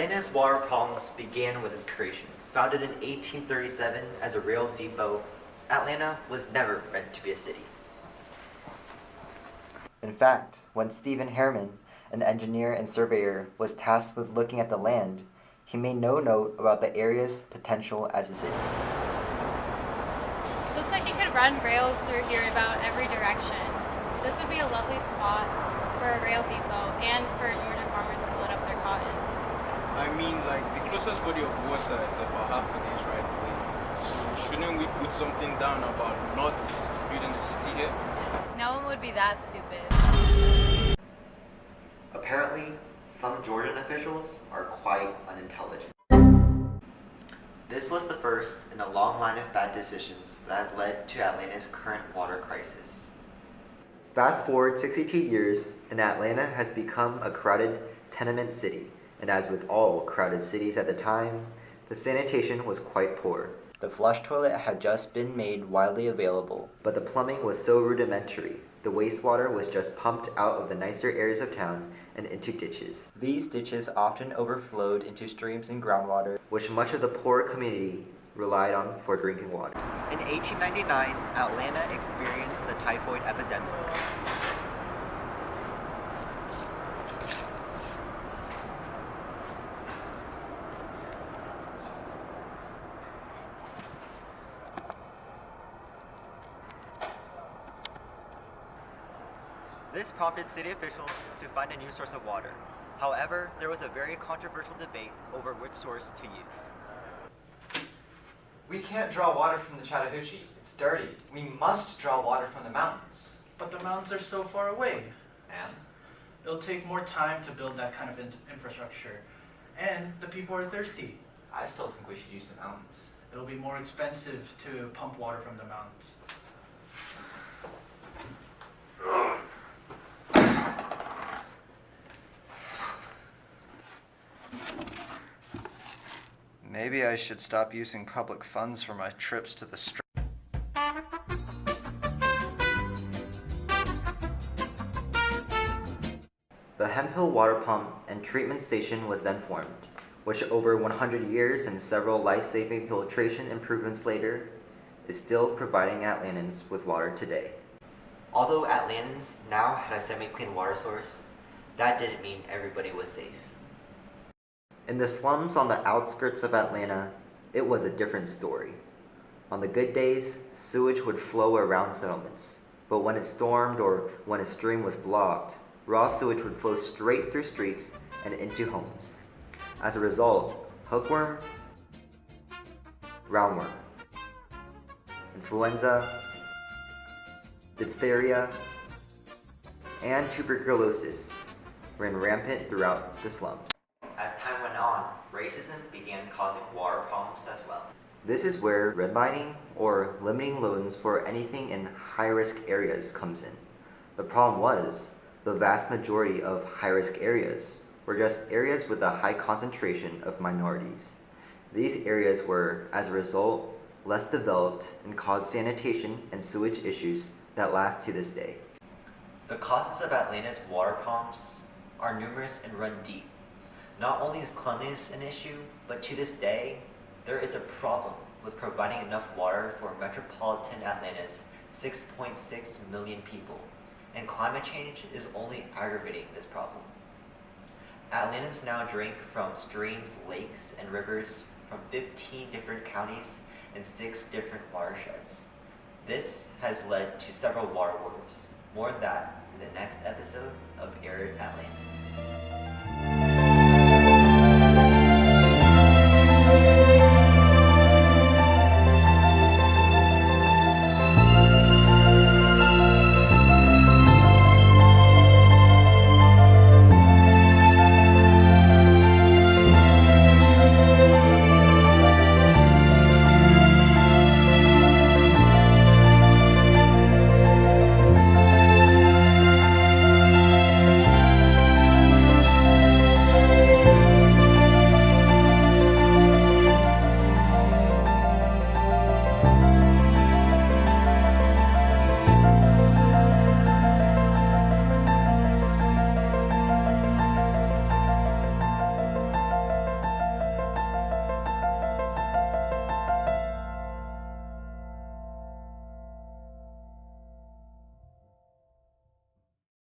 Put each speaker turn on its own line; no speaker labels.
Atlanta's water problems began with its creation. Founded in 1837 as a rail depot, Atlanta was never meant to be a city. In fact, when Stephen Harriman, an engineer and surveyor, was tasked with looking at the land, he made no note about the area's potential as a city.
Looks like you could run rails through here about every direction. This would be a lovely spot for a rail depot and for Georgia farmers to load up their cotton.
I mean, like, the closest body of water is about half a day's ride away. So shouldn't we put something down about not building a city here?
No one would be that stupid.
Apparently, some Georgian officials are quite unintelligent. This was the first in a long line of bad decisions that has led to Atlanta's current water crisis. Fast forward 62 years, and Atlanta has become a crowded tenement city, and as with all crowded cities at the time, the sanitation was quite poor. The flush toilet had just been made widely available, but the plumbing was so rudimentary. The wastewater was just pumped out of the nicer areas of town and into ditches. These ditches often overflowed into streams and groundwater, which much of the poor community relied on for drinking water. In 1899, Atlanta experienced the typhoid epidemic. This prompted city officials to find a new source of water. However, there was a very controversial debate over which source to use.
We can't draw water from the Chattahoochee. It's dirty. We must draw water from the mountains.
But the mountains are so far away.
And?
It'll take more time to build that kind of infrastructure. And the people are thirsty.
I still think we should use the mountains.
It'll be more expensive to pump water from the mountains.
Maybe I should stop using public funds for my trips to the strip.
The Hemphill Water Pump and Treatment Station was then formed, which over 100 years and several life-saving filtration improvements later, is still providing Atlantans with water today. Although Atlantans now had a semi-clean water source, that didn't mean everybody was safe. In the slums on the outskirts of Atlanta, it was a different story. On the good days, sewage would flow around settlements, but when it stormed or when a stream was blocked, raw sewage would flow straight through streets and into homes. As a result, hookworm, roundworm, influenza, diphtheria, and tuberculosis ran rampant throughout the slums. As time went on, racism began causing water problems as well. This is where redlining, or limiting loans for anything in high-risk areas, comes in. The problem was, the vast majority of high-risk areas were just areas with a high concentration of minorities. These areas were, as a result, less developed and caused sanitation and sewage issues that last to this day. The causes of Atlanta's water problems are numerous and run deep. Not only is cleanliness an issue, but to this day, there is a problem with providing enough water for metropolitan Atlanta's 6.6 million people, and climate change is only aggravating this problem. Atlantans now drink from streams, lakes, and rivers from 15 different counties and 6 different watersheds. This has led to several water wars. More on that in the next episode of Arid Atlanta.